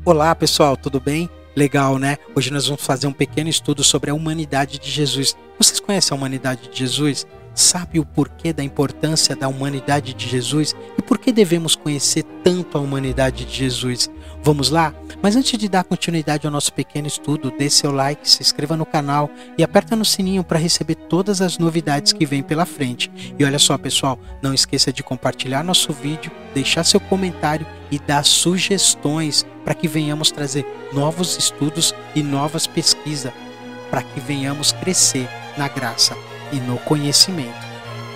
Olá pessoal, tudo bem? Legal, né? Hoje nós vamos fazer um pequeno estudo sobre a humanidade de Jesus. Vocês conhecem a humanidade de Jesus? Sabe o porquê da importância da humanidade de Jesus? E por que devemos conhecer tanto a humanidade de Jesus? Vamos lá? Mas antes de dar continuidade ao nosso pequeno estudo, dê seu like, se inscreva no canal e aperta no sininho para receber todas as novidades que vêm pela frente. E olha só pessoal, não esqueça de compartilhar nosso vídeo, deixar seu comentário e dar sugestões para que venhamos trazer novos estudos e novas pesquisas, para que venhamos crescer na graça e no conhecimento.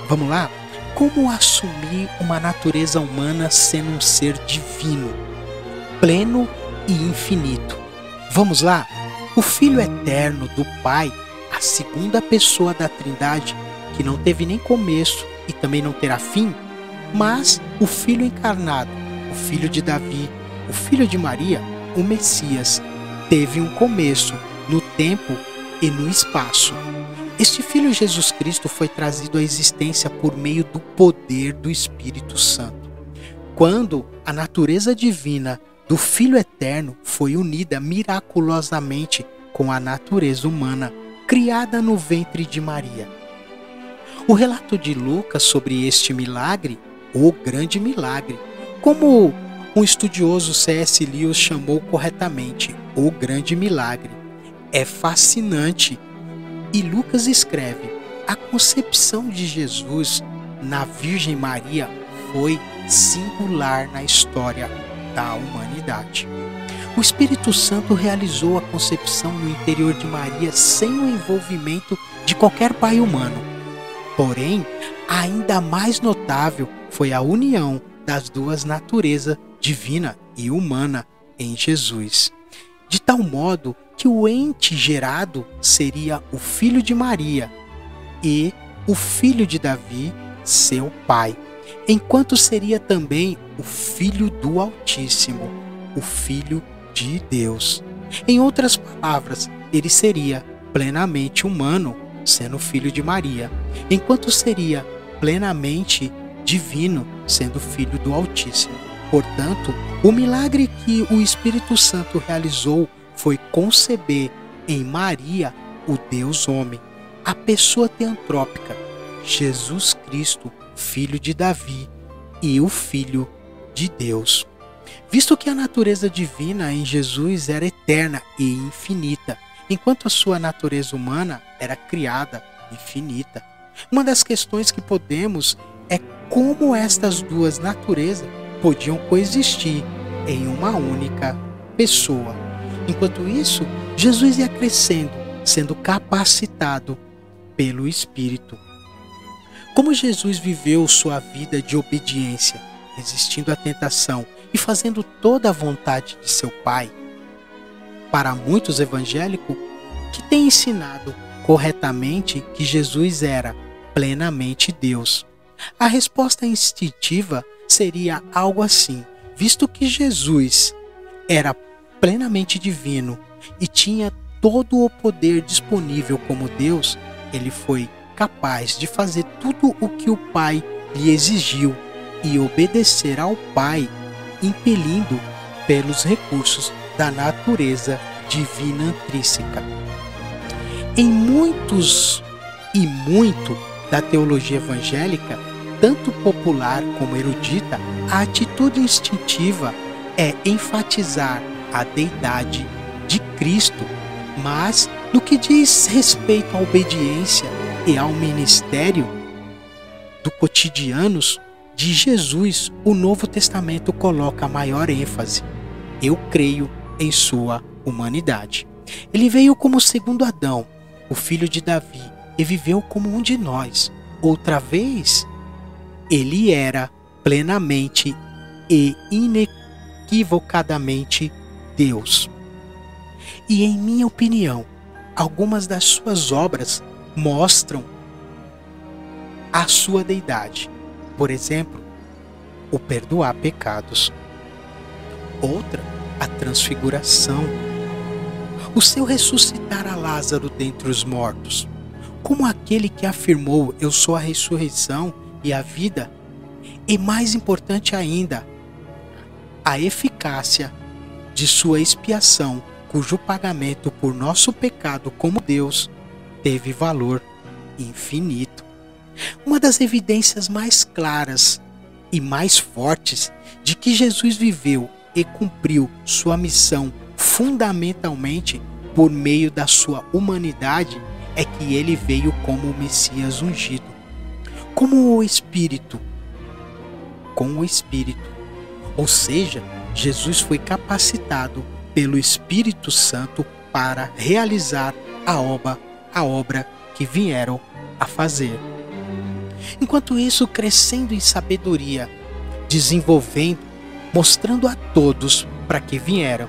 Vamos lá? Como assumir uma natureza humana sendo um ser divino, pleno e infinito? Vamos lá? O Filho eterno do Pai, a segunda pessoa da Trindade, que não teve nem começo e também não terá fim, mas o Filho encarnado, o Filho de Davi, o Filho de Maria, o Messias, teve um começo no tempo e no espaço. Este Filho Jesus Cristo foi trazido à existência por meio do poder do Espírito Santo. Quando a natureza divina do Filho Eterno foi unida miraculosamente com a natureza humana, criada no ventre de Maria. O relato de Lucas sobre este milagre, o grande milagre, como um estudioso C.S. Lewis chamou corretamente, o grande milagre, é fascinante. E Lucas escreve: a concepção de Jesus na Virgem Maria foi singular na história da humanidade. O Espírito Santo realizou a concepção no interior de Maria sem o envolvimento de qualquer pai humano. Porém, ainda mais notável foi a união das duas naturezas, divina e humana, em Jesus. De tal modo que o ente gerado seria o filho de Maria e o filho de Davi, seu pai, enquanto seria também o filho do Altíssimo, o filho de Deus. Em outras palavras, ele seria plenamente humano, sendo filho de Maria, enquanto seria plenamente divino, sendo filho do Altíssimo. Portanto, o milagre que o Espírito Santo realizou foi conceber em Maria o Deus homem, a pessoa teantrópica, Jesus Cristo, filho de Davi e o Filho de Deus. Visto que a natureza divina em Jesus era eterna e infinita, enquanto a sua natureza humana era criada e finita. Uma das questões que podemos é como estas duas naturezas podiam coexistir em uma única pessoa. Enquanto isso, Jesus ia crescendo, sendo capacitado pelo Espírito. Como Jesus viveu sua vida de obediência, resistindo à tentação e fazendo toda a vontade de seu Pai? Para muitos evangélicos que têm ensinado corretamente que Jesus era plenamente Deus, a resposta instintiva seria algo assim: visto que Jesus era plenamente divino e tinha todo o poder disponível como Deus, ele foi capaz de fazer tudo o que o Pai lhe exigiu e obedecer ao Pai, impelindo pelos recursos da natureza divina intrínseca. Em muito da teologia evangélica, tanto popular como erudita, a atitude instintiva é enfatizar a deidade de Cristo, mas no que diz respeito à obediência e ao ministério do cotidianos de Jesus, o Novo Testamento coloca maior ênfase. Eu creio em sua humanidade. Ele veio como o segundo Adão, o filho de Davi, e viveu como um de nós. Outra vez, ele era plenamente e inequivocadamente Deus. E em minha opinião, algumas das suas obras mostram a sua deidade. Por exemplo, o perdoar pecados. Outra, a transfiguração. O seu ressuscitar a Lázaro dentre os mortos. Como aquele que afirmou: eu sou a ressurreição e a vida. E mais importante ainda, a eficácia de sua expiação, cujo pagamento por nosso pecado como Deus teve valor infinito. Uma das evidências mais claras e mais fortes de que Jesus viveu e cumpriu sua missão fundamentalmente por meio da sua humanidade é que ele veio como o Messias ungido, com o Espírito. Ou seja, Jesus foi capacitado pelo Espírito Santo para realizar a obra que vieram a fazer. Enquanto isso, crescendo em sabedoria, desenvolvendo, mostrando a todos para que vieram.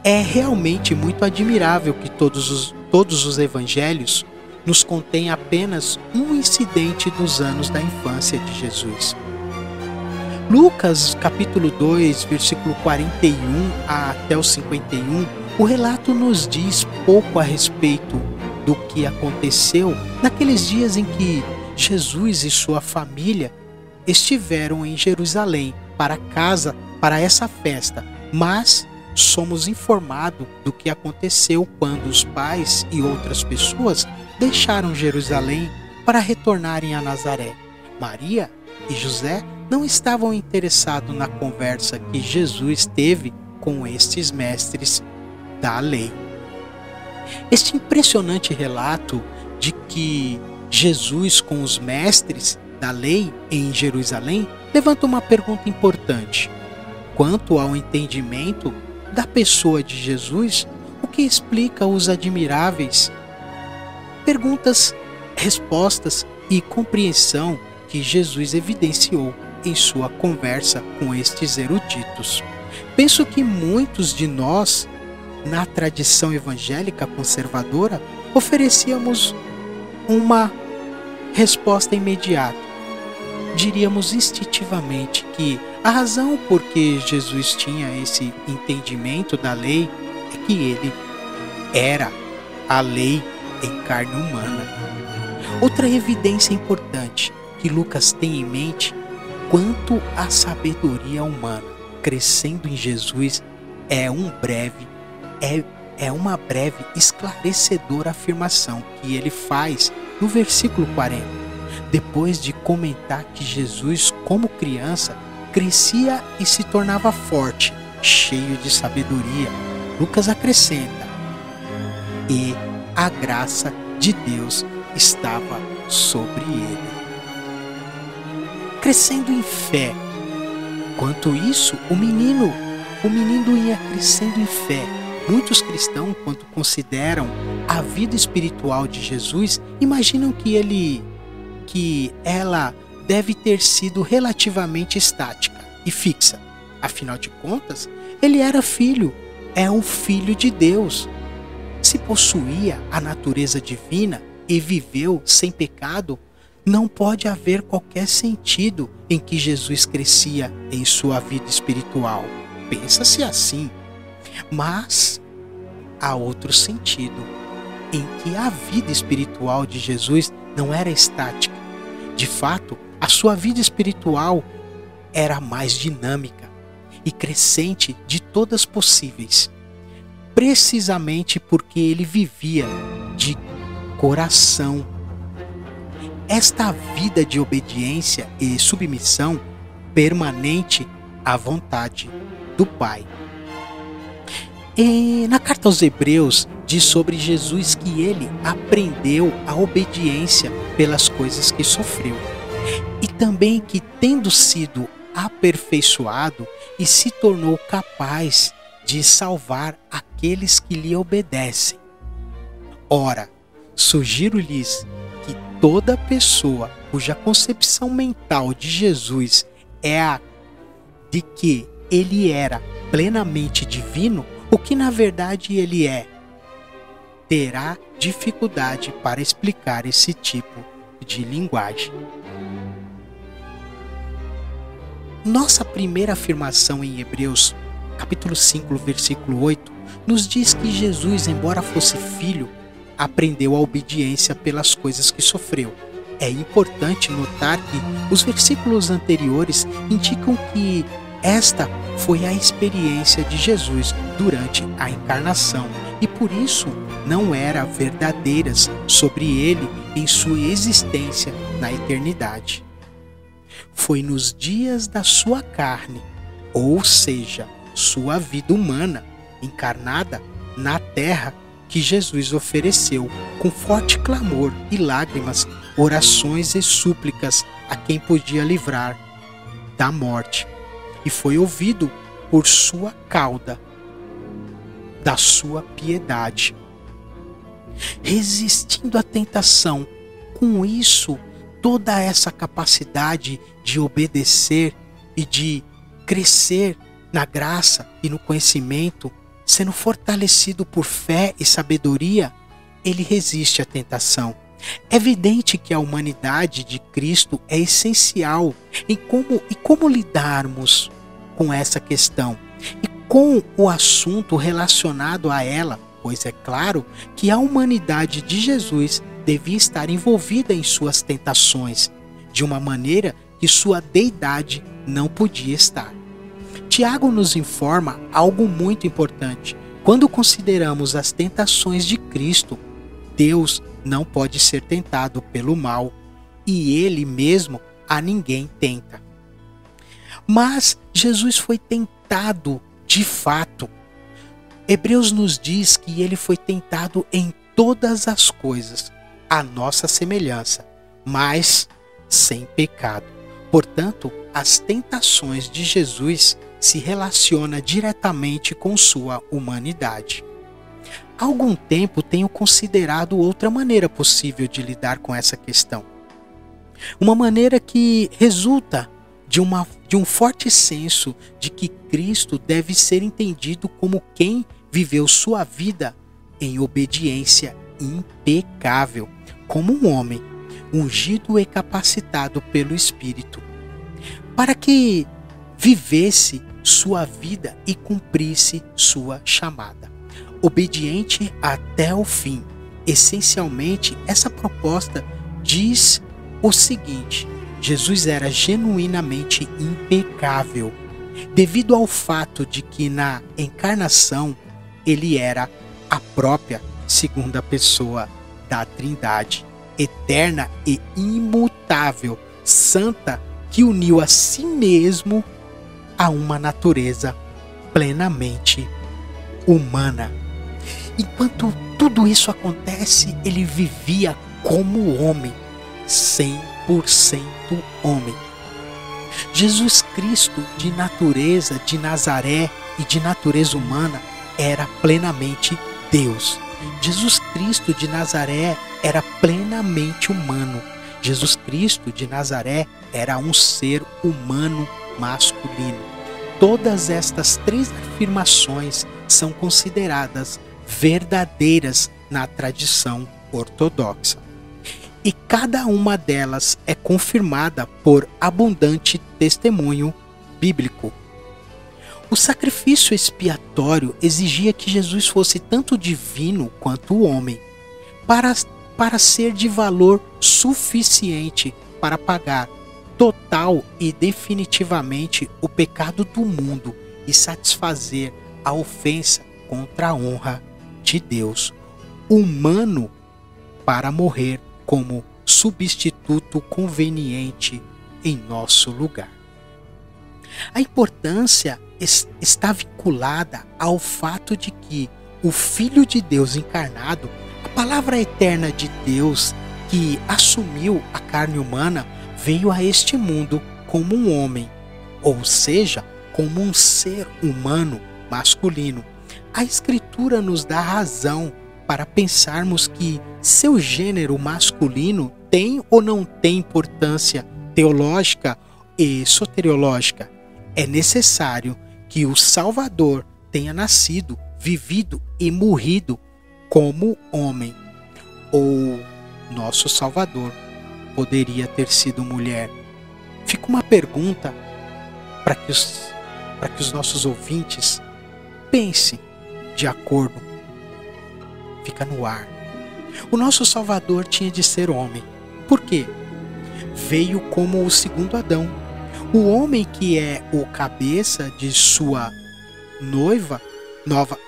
É realmente muito admirável que todos os evangelhos nos contêm apenas um incidente dos anos da infância de Jesus. Lucas, capítulo 2, versículo 41 até o 51, o relato nos diz pouco a respeito do que aconteceu naqueles dias em que Jesus e sua família estiveram em Jerusalém para essa festa, mas somos informados do que aconteceu quando os pais e outras pessoas deixaram Jerusalém para retornarem a Nazaré. Maria e José não estavam interessados na conversa que Jesus teve com estes mestres da lei. Este impressionante relato de que Jesus com os mestres da lei em Jerusalém levanta uma pergunta importante. Quanto ao entendimento da pessoa de Jesus, o que explica os admiráveis perguntas, respostas e compreensão que Jesus evidenciou em sua conversa com estes eruditos. Penso que muitos de nós, na tradição evangélica conservadora, oferecíamos uma resposta imediata. Diríamos instintivamente que a razão por que Jesus tinha esse entendimento da lei é que ele era a lei em carne humana. Outra evidência importante que Lucas tem em mente quanto à sabedoria humana crescendo em Jesus é uma breve esclarecedora afirmação que ele faz no versículo 40. Depois de comentar que Jesus, como criança, crescia e se tornava forte, cheio de sabedoria, Lucas acrescenta: e a graça de Deus estava sobre ele. Crescendo em fé. Quanto isso, o menino ia crescendo em fé. Muitos cristãos, quando consideram a vida espiritual de Jesus, imaginam que ela deve ter sido relativamente estática e fixa. Afinal de contas, ele era filho, é o Filho de Deus. Se possuía a natureza divina e viveu sem pecado, não pode haver qualquer sentido em que Jesus crescia em sua vida espiritual. Pensa-se assim. Mas há outro sentido, em que a vida espiritual de Jesus não era estática. De fato, a sua vida espiritual era mais dinâmica e crescente de todas possíveis, precisamente porque ele vivia de coração. Esta vida de obediência e submissão permanente à vontade do Pai. E na carta aos Hebreus diz sobre Jesus que ele aprendeu a obediência pelas coisas que sofreu. E também que, tendo sido aperfeiçoado, e se tornou capaz de salvar aqueles que lhe obedecem. Ora, sugiro-lhes que toda pessoa cuja concepção mental de Jesus é a de que ele era plenamente divino, o que na verdade ele é, terá dificuldade para explicar esse tipo de linguagem. Nossa primeira afirmação em Hebreus, capítulo 5, versículo 8, nos diz que Jesus, embora fosse filho, aprendeu a obediência pelas coisas que sofreu. É importante notar que os versículos anteriores indicam que Esta foi a experiência de Jesus durante a encarnação e por isso não eram verdadeiras sobre ele em sua existência na eternidade. Foi nos dias da sua carne, ou seja, sua vida humana, encarnada na terra, que Jesus ofereceu, com forte clamor e lágrimas, orações e súplicas a quem podia livrar da morte. E foi ouvido por sua cauda, da sua piedade. Resistindo à tentação, com isso, toda essa capacidade de obedecer e de crescer na graça e no conhecimento, sendo fortalecido por fé e sabedoria, ele resiste à tentação. É evidente que a humanidade de Cristo é essencial em como lidarmos com essa questão e com o assunto relacionado a ela, pois é claro que a humanidade de Jesus devia estar envolvida em suas tentações, de uma maneira que sua deidade não podia estar. Tiago nos informa algo muito importante. Quando consideramos as tentações de Cristo, Deus não pode ser tentado pelo mal, e ele mesmo a ninguém tenta. Mas Jesus foi tentado de fato. Hebreus nos diz que ele foi tentado em todas as coisas, à nossa semelhança, mas sem pecado. Portanto, as tentações de Jesus se relacionam diretamente com sua humanidade. Há algum tempo tenho considerado outra maneira possível de lidar com essa questão. Uma maneira que resulta de um forte senso de que Cristo deve ser entendido como quem viveu sua vida em obediência impecável, como um homem, ungido e capacitado pelo Espírito, para que vivesse sua vida e cumprisse sua chamada. Obediente até o fim. Essencialmente, essa proposta diz o seguinte: Jesus era genuinamente impecável, devido ao fato de que na encarnação ele era a própria segunda pessoa da Trindade, eterna e imutável, santa, que uniu a si mesmo a uma natureza plenamente humana. Enquanto tudo isso acontece, ele vivia como homem, 100% homem. Jesus Cristo, de natureza de Nazaré e de natureza humana, era plenamente Deus. Jesus Cristo de Nazaré era plenamente humano. Jesus Cristo de Nazaré era um ser humano masculino. Todas estas três afirmações são consideradas verdadeiras na tradição ortodoxa. E cada uma delas é confirmada por abundante testemunho bíblico. O sacrifício expiatório exigia que Jesus fosse tanto divino quanto homem, para ser de valor suficiente para pagar total e definitivamente o pecado do mundo e satisfazer a ofensa contra a honra de Deus, humano para morrer como substituto conveniente em nosso lugar. A importância está vinculada ao fato de que o Filho de Deus encarnado, a palavra eterna de Deus que assumiu a carne humana, veio a este mundo como um homem, ou seja, como um ser humano masculino. A Escritura nos dá razão para pensarmos que seu gênero masculino tem ou não tem importância teológica e soteriológica. É necessário que o Salvador tenha nascido, vivido e morrido como homem. Ou nosso Salvador poderia ter sido mulher? Fica uma pergunta para que os nossos ouvintes pensem de acordo. Fica no ar. O nosso Salvador tinha de ser homem. Por quê? Veio como o segundo Adão. O homem que é o cabeça de sua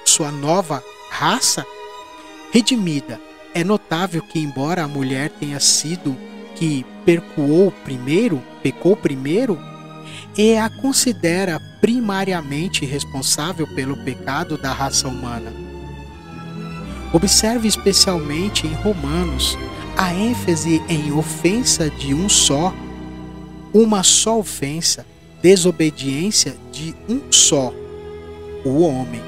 sua nova raça redimida. É notável que, embora a mulher tenha sido que pecou primeiro, e a considera primariamente responsável pelo pecado da raça humana. Observe especialmente em Romanos a ênfase em ofensa de uma só ofensa, desobediência de um só, o homem.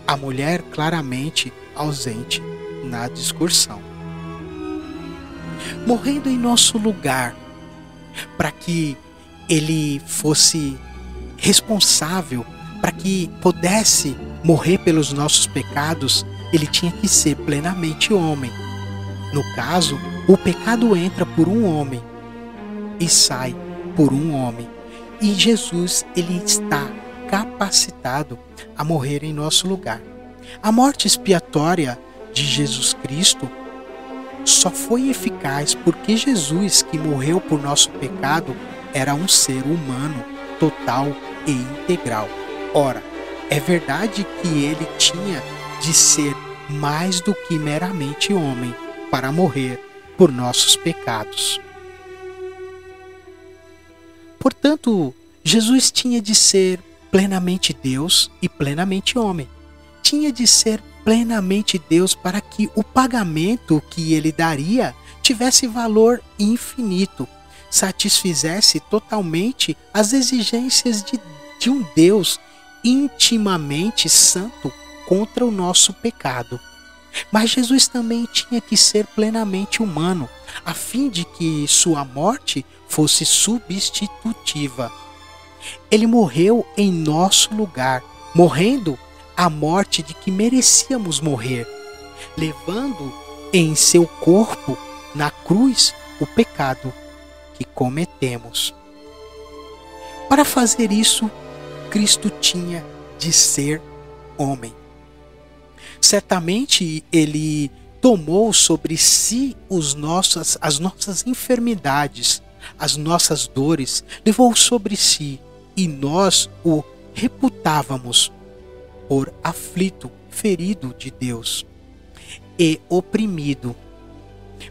A mulher claramente ausente na discussão. Morrendo em nosso lugar, para que ele fosse responsável, para que pudesse morrer pelos nossos pecados, ele tinha que ser plenamente homem. No caso, o pecado entra por um homem e sai por um homem. E Jesus, ele está capacitado a morrer em nosso lugar. A morte expiatória de Jesus Cristo só foi eficaz porque Jesus, que morreu por nosso pecado, era um ser humano total e integral. Ora, é verdade que ele tinha de ser mais do que meramente homem para morrer por nossos pecados. Portanto, Jesus tinha de ser plenamente Deus e plenamente homem. Tinha de ser plenamente Deus para que o pagamento que ele daria tivesse valor infinito, satisfizesse totalmente as exigências de um Deus intimamente santo contra o nosso pecado. Mas Jesus também tinha que ser plenamente humano, a fim de que sua morte fosse substitutiva. Ele morreu em nosso lugar, morrendo a morte de que merecíamos morrer, levando em seu corpo, na cruz, o pecado que cometemos. Para fazer isso, Cristo tinha de ser homem. Certamente ele tomou sobre si as nossas enfermidades, as nossas dores, levou sobre si, e nós o reputávamos por aflito, ferido de Deus e oprimido.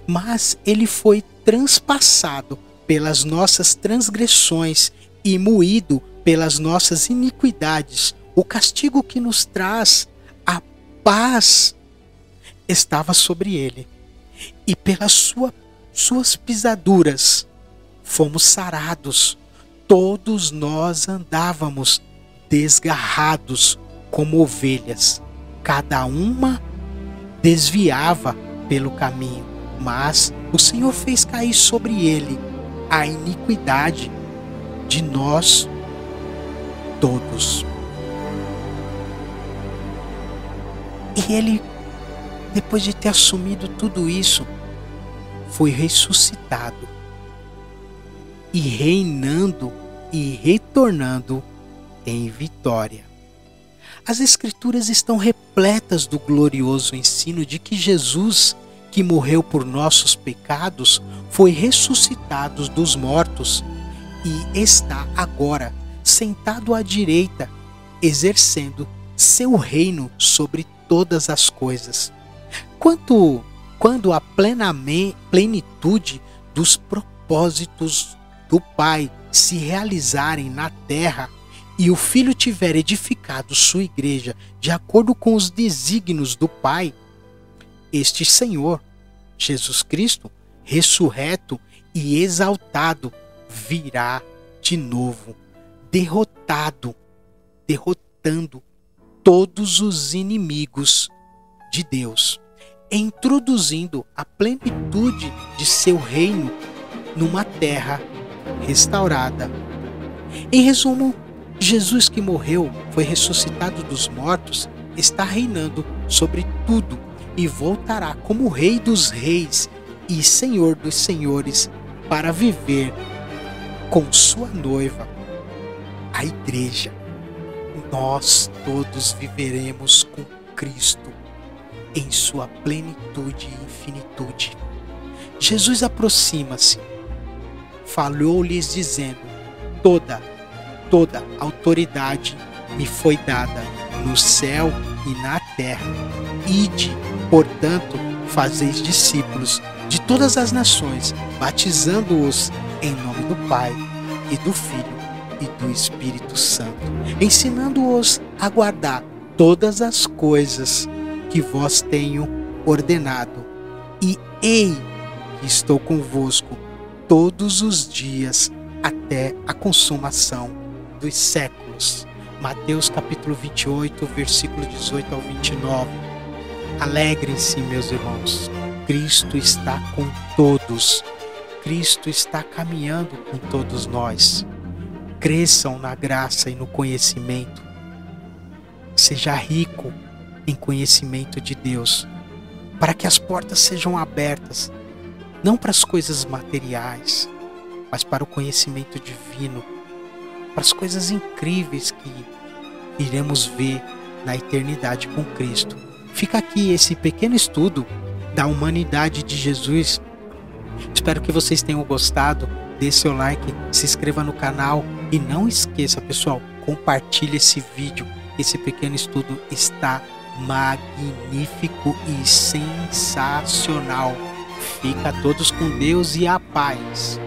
Mas ele foi transpassado pelas nossas transgressões e moído pelas nossas iniquidades. O castigo que nos traz a paz estava sobre ele, e pelas suas pisaduras fomos sarados. Todos nós andávamos desgarrados como ovelhas, cada uma desviava pelo caminho, mas o Senhor fez cair sobre ele a iniquidade de nós todos. E ele, depois de ter assumido tudo isso, foi ressuscitado e reinando e retornando em vitória. As Escrituras estão repletas do glorioso ensino de que Jesus, que morreu por nossos pecados, foi ressuscitado dos mortos e está agora sentado à direita, exercendo seu reino sobre todas as coisas. Quando a plenitude dos propósitos do Pai se realizarem na terra e o Filho tiver edificado sua igreja de acordo com os desígnios do Pai, este Senhor, Jesus Cristo, ressurreto e exaltado, virá de novo, derrotando todos os inimigos de Deus, introduzindo a plenitude de seu reino numa terra restaurada. Em resumo, Jesus, que morreu, foi ressuscitado dos mortos, está reinando sobre tudo e voltará como Rei dos Reis e Senhor dos Senhores para viver com sua noiva, a igreja. Nós todos viveremos com Cristo em sua plenitude e infinitude. Jesus aproxima-se, falou-lhes dizendo: toda autoridade me foi dada no céu e na terra. Ide, portanto, fazeis discípulos de todas as nações, batizando-os em nome do Pai e do Filho e do Espírito Santo, ensinando-os a guardar todas as coisas que vos tenho ordenado. E ei, que estou convosco todos os dias até a consumação dos séculos. Mateus capítulo 28, versículo 18 ao 29. Alegrem-se, meus irmãos. Cristo está com todos. Cristo está caminhando com todos nós. Cresçam na graça e no conhecimento. Seja rico em conhecimento de Deus, para que as portas sejam abertas, não para as coisas materiais, mas para o conhecimento divino, para as coisas incríveis que iremos ver na eternidade com Cristo. Fica aqui esse pequeno estudo da humanidade de Jesus. Espero que vocês tenham gostado. Dê seu like, se inscreva no canal e não esqueça, pessoal, compartilhe esse vídeo. Esse pequeno estudo está magnífico e sensacional. Fica todos com Deus e a paz.